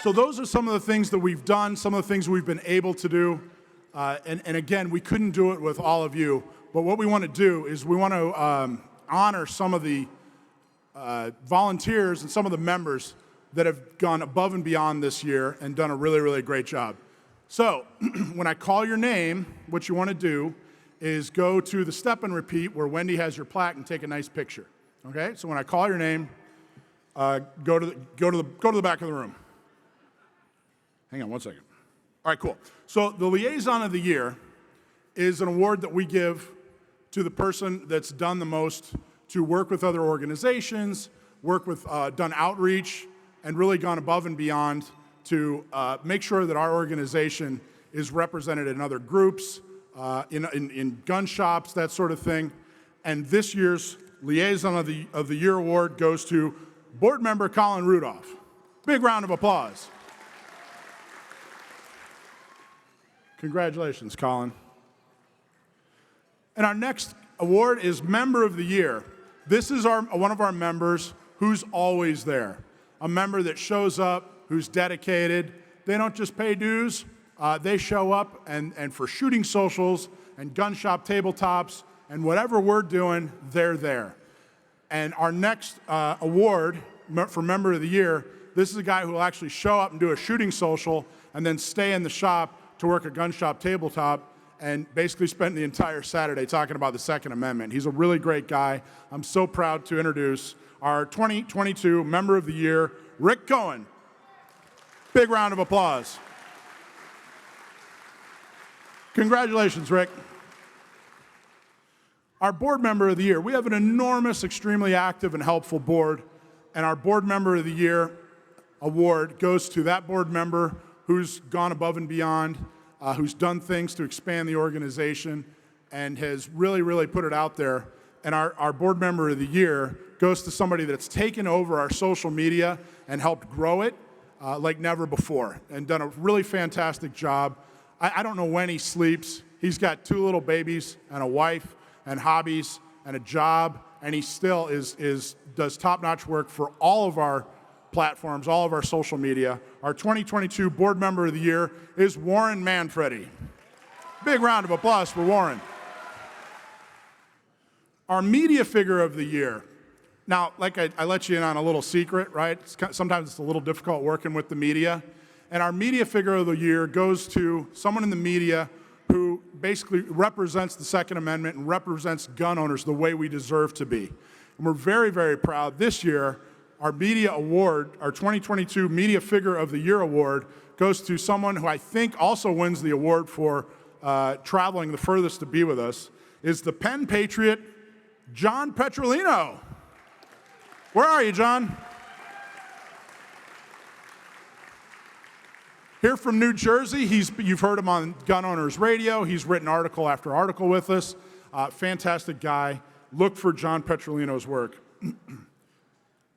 So those are some of the things that we've done, some of the things we've been able to do. And again, we couldn't do it with all of you. But what we want to do is we want to honor some of the volunteers and some of the members that have gone above and beyond this year and done a really, really great job. So when I call your name, what you want to do is go to the step and repeat where Wendy has your plaque and take a nice picture. Okay? So when I call your name, go to the back of the room. Hang on one second. All right, cool. So the Liaison of the Year is an award that we give to the person that's done the most to work with other organizations, done outreach, and really gone above and beyond to make sure that our organization is represented in other groups, in gun shops, that sort of thing. And this year's Liaison of the Year award goes to board member Colin Rudolph. Big round of applause. Congratulations, Colin. And our next award is Member of the Year. This is one of our members who's always there. A member that shows up, who's dedicated. They don't just pay dues, they show up and for shooting socials and gun shop tabletops and whatever we're doing, they're there. And our next award for Member of the Year, this is a guy who will actually show up and do a shooting social and then stay in the shop to work a gun shop tabletop and basically spend the entire Saturday talking about the Second Amendment. He's a really great guy. I'm so proud to introduce our 2022 Member of the Year, Rick Cohen. Big round of applause. Congratulations, Rick. Our Board Member of the Year, we have an enormous, extremely active and helpful board, and our Board Member of the Year award goes to that board member who's gone above and beyond, who's done things to expand the organization, and has really, really put it out there. And our Board Member of the Year goes to somebody that's taken over our social media and helped grow it like never before, and done a really fantastic job. I don't know when he sleeps. He's got 2 little babies and a wife and hobbies and a job, and he still does top-notch work for all of our platforms, all of our social media. Our 2022 Board Member of the Year is Warren Manfredi. Big round of applause for Warren. Our Media Figure of the Year. Now, like I let you in on a little secret, right? Sometimes it's a little difficult working with the media. And our Media Figure of the Year goes to someone in the media who basically represents the Second Amendment and represents gun owners the way we deserve to be. And we're very, very proud this year. Our media award, our 2022 Media Figure of the Year award, goes to someone who I think also wins the award for traveling the furthest to be with us, is the Penn Patriot, John Petrolino. Where are you, John? Here from New Jersey, you've heard him on Gun Owners Radio. He's written article after article with us. Fantastic guy. Look for John Petrolino's work.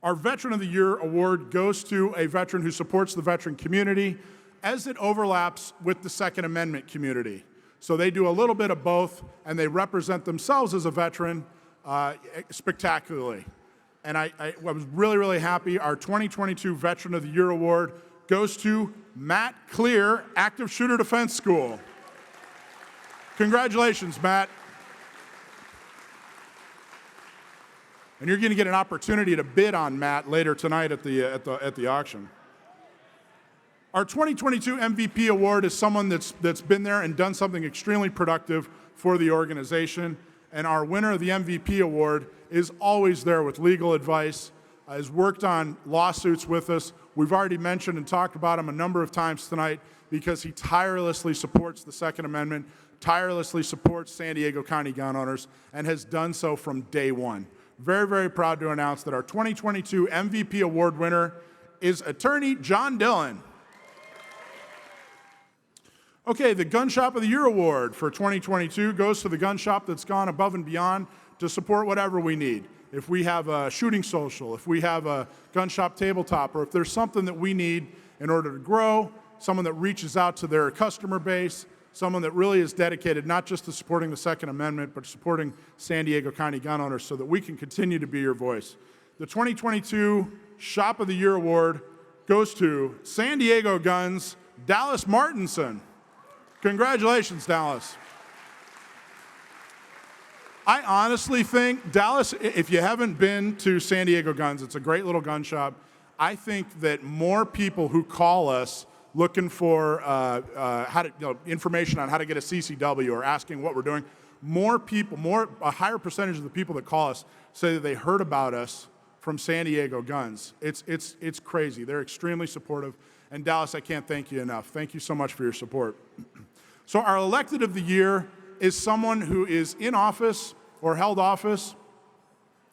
Our Veteran of the Year award goes to a veteran who supports the veteran community as it overlaps with the Second Amendment community. So they do a little bit of both, and they represent themselves as a veteran spectacularly. And I was really, really happy. Our 2022 Veteran of the Year award goes to Matt Clear, Active Shooter Defense School. Congratulations, Matt. And you're going to get an opportunity to bid on Matt later tonight at the auction. Our 2022 MVP award is someone that's been there and done something extremely productive for the organization. And our winner of the MVP award is always there with legal advice, has worked on lawsuits with us. We've already mentioned and talked about him a number of times tonight because he tirelessly supports the Second Amendment, tirelessly supports San Diego County gun owners, and has done so from day one. Very, very proud to announce that our 2022 MVP award winner is attorney John Dillon. Okay, the Gun Shop of the Year award for 2022 goes to the gun shop that's gone above and beyond to support whatever we need. If we have a shooting social, if we have a gun shop tabletop, or if there's something that we need in order to grow, someone that reaches out to their customer base, someone that really is dedicated not just to supporting the Second Amendment, but supporting San Diego County gun owners so that we can continue to be your voice. The 2022 Shop of the Year award goes to San Diego Guns, Dallas Martinson. Congratulations, Dallas. I honestly think, Dallas, if you haven't been to San Diego Guns, it's a great little gun shop. I think that more people who call us looking for information on how to get a CCW or asking what we're doing, a higher percentage of the people that call us say that they heard about us from San Diego Guns. It's crazy. They're extremely supportive. And Dallas, I can't thank you enough. Thank you so much for your support. So our elected of the year is someone who is in office or held office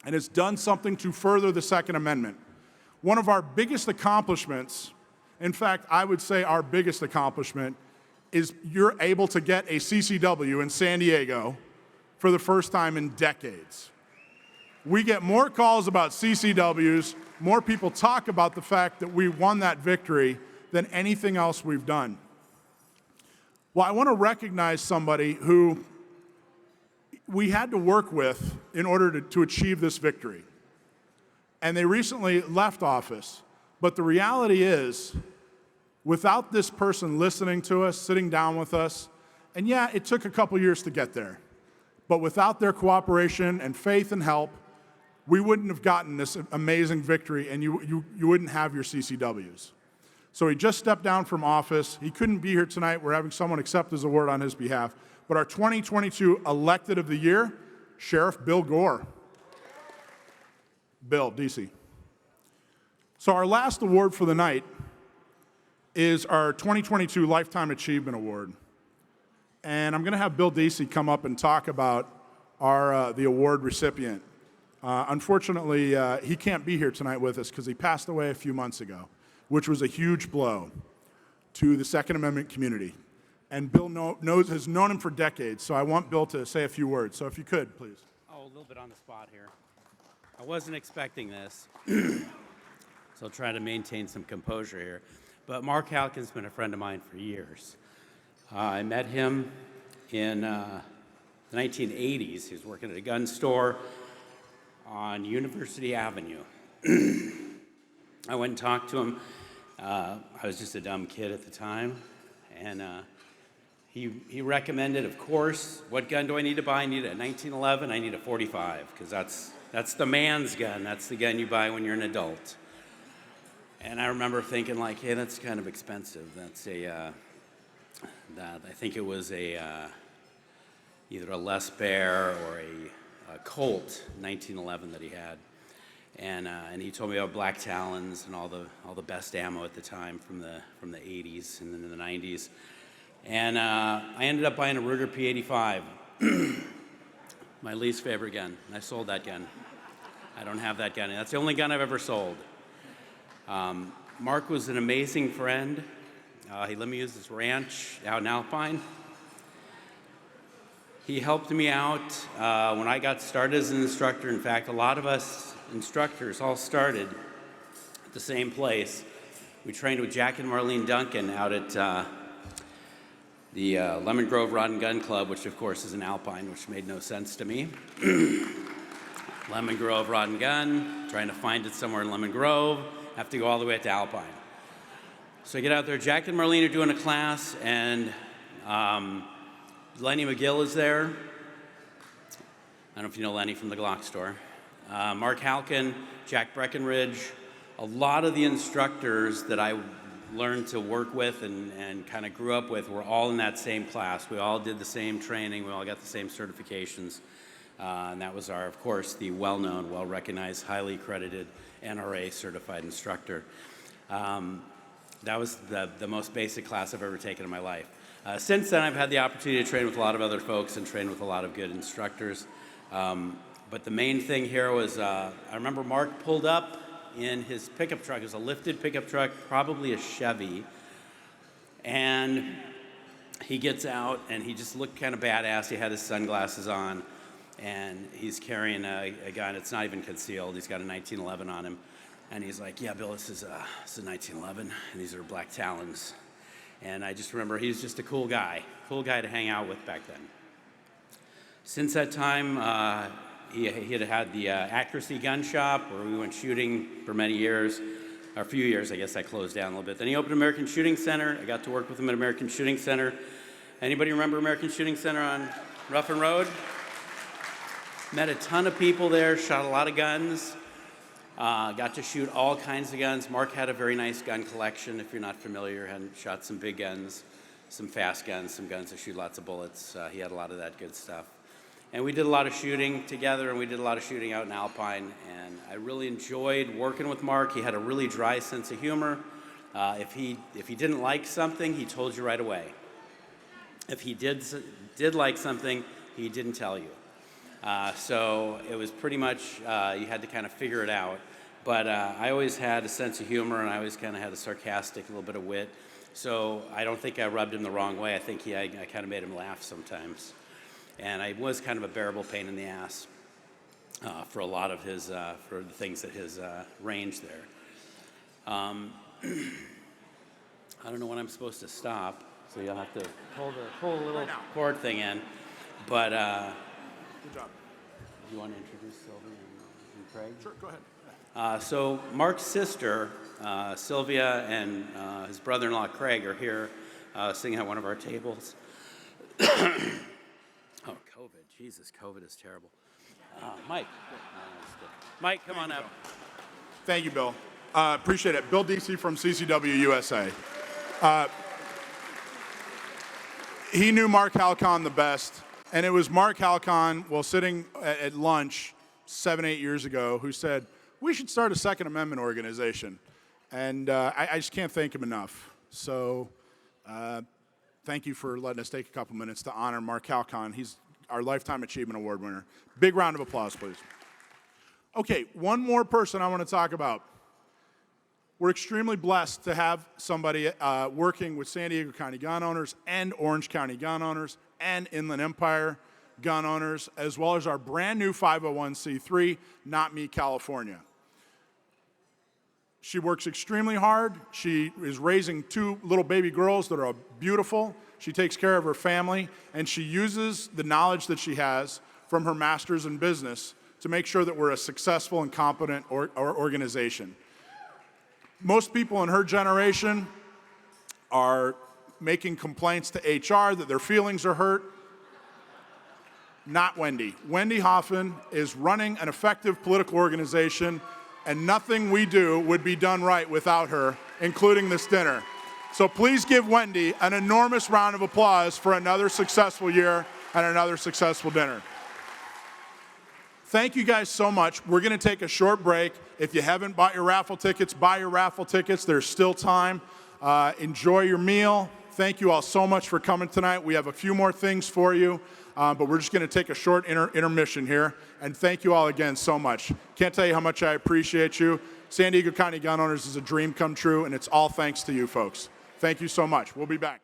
and has done something to further the Second Amendment. One of our biggest accomplishments, in fact, I would say our biggest accomplishment, is you're able to get a CCW in San Diego for the first time in decades. We get more calls about CCWs, more people talk about the fact that we won that victory than anything else we've done. Well, I want to recognize somebody who we had to work with in order to achieve this victory. And they recently left office. But the reality is, without this person listening to us, sitting down with us, and yeah, it took a couple years to get there, but without their cooperation and faith and help, we wouldn't have gotten this amazing victory, and you wouldn't have your CCWs. So he just stepped down from office. He couldn't be here tonight. We're having someone accept his award on his behalf. But our 2022 elected of the year, Sheriff Bill Gore. Bill, DC. So our last award for the night is our 2022 Lifetime Achievement Award. And I'm going to have Bill DC come up and talk about the award recipient. Unfortunately, he can't be here tonight with us because he passed away a few months ago, which was a huge blow to the Second Amendment community. And Bill has known him for decades, so I want Bill to say a few words. So if you could, please. Oh, a little bit on the spot here. I wasn't expecting this, so I'll try to maintain some composure here. But Mark Halkin's been a friend of mine for years. I met him in the 1980s. He was working at a gun store on University Avenue. I went and talked to him. I was just a dumb kid at the time, and he recommended, of course, what gun do I need to buy? I need a 1911. I need a 45, because that's the man's gun. That's the gun you buy when you're an adult. And I remember thinking, like, hey, that's kind of expensive. That's I think it was either a Les Bear or a Colt 1911 that he had. And he told me about Black Talons and all the best ammo at the time from the 80s and then the 90s. And I ended up buying a Ruger P85, my least favorite gun. And I sold that gun. I don't have that gun. That's the only gun I've ever sold. Mark was an amazing friend. He let me use his ranch out in Alpine. He helped me out when I got started as an instructor. In fact, a lot of us instructors all started at the same place. We trained with Jack and Marlene Duncan out at the Lemon Grove Rod and Gun Club, which of course is in Alpine, which made no sense to me. Lemon Grove Rod and Gun, trying to find it somewhere in Lemon Grove, have to go all the way up to Alpine. So I get out there, Jack and Marlene are doing a class, and Lenny McGill is there. I don't know if you know Lenny from the Glock store. Mark Halkin, Jack Breckenridge, a lot of the instructors that I learned to work with and kind of grew up with were all in that same class. We all did the same training, we all got the same certifications. And that was of course, the well-known, well-recognized, highly accredited NRA certified instructor. That was the most basic class I've ever taken in my life. Since then, I've had the opportunity to train with a lot of other folks and train with a lot of good instructors. But the main thing here was, I remember Mark pulled up in his pickup truck. It was a lifted pickup truck, probably a Chevy. And he gets out, and he just looked kind of badass. He had his sunglasses on, and he's carrying a gun. It's not even concealed. He's got a 1911 on him. And he's like, yeah, Bill, this is a 1911, and these are Black Talons. And I just remember he's just a cool guy to hang out with back then. Since that time, he had the Accuracy Gun Shop where we went shooting for many years. or a few years, I guess I closed down a little bit. Then he opened American Shooting Center. I got to work with him at American Shooting Center. Anybody remember American Shooting Center on Ruffin Road? Met a ton of people there, shot a lot of guns. Got to shoot all kinds of guns. Mark had a very nice gun collection, if you're not familiar. Had shot some big guns, some fast guns, some guns that shoot lots of bullets. He had a lot of that good stuff. And we did a lot of shooting together, and we did a lot of shooting out in Alpine. And I really enjoyed working with Mark. He had a really dry sense of humor. If he didn't like something, he told you right away. If he did like something, he didn't tell you. So it was pretty much, you had to kind of figure it out. But I always had a sense of humor, and I always kind of had a sarcastic, a little bit of wit. So I don't think I rubbed him the wrong way. I think I kind of made him laugh sometimes. And I was kind of a bearable pain in the ass for a lot of his, for the things at his range there. I don't know when I'm supposed to stop, so you'll have to pull a little cord thing in. But Good job. you want to introduce Sylvia and Craig? Sure, go ahead. So Mark's sister, Sylvia, and his brother-in-law, Craig, are here sitting at one of our tables. Oh, COVID. Jesus, COVID is terrible. Mike. Mike, come on up. Thank you, Bill. Appreciate it. Bill DC from CCW USA. He knew Mark Halcon the best, and it was Mark Halcon, while sitting at lunch 7-8 years ago, who said, we should start a Second Amendment organization. And I just can't thank him enough. So thank you for letting us take a couple minutes to honor Mark Halcon. He's our Lifetime Achievement Award winner. Big round of applause, please. Okay, one more person I want to talk about. We're extremely blessed to have somebody working with San Diego County gun owners and Orange County gun owners and Inland Empire gun owners, as well as our brand new 501c3, Not Me California. She works extremely hard. She is raising 2 little baby girls that are beautiful. She takes care of her family, and she uses the knowledge that she has from her master's in business to make sure that we're a successful and competent organization. Most people in her generation are making complaints to HR that their feelings are hurt. Not Wendy. Wendy Hoffman is running an effective political organization, and nothing we do would be done right without her, including this dinner. So please give Wendy an enormous round of applause for another successful year and another successful dinner. Thank you guys so much. We're going to take a short break. If you haven't bought your raffle tickets, buy your raffle tickets. There's still time. Enjoy your meal. Thank you all so much for coming tonight. We have a few more things for you, but we're just going to take a short intermission here. And thank you all again so much. Can't tell you how much I appreciate you. San Diego County Gun Owners is a dream come true, and it's all thanks to you folks. Thank you so much. We'll be back.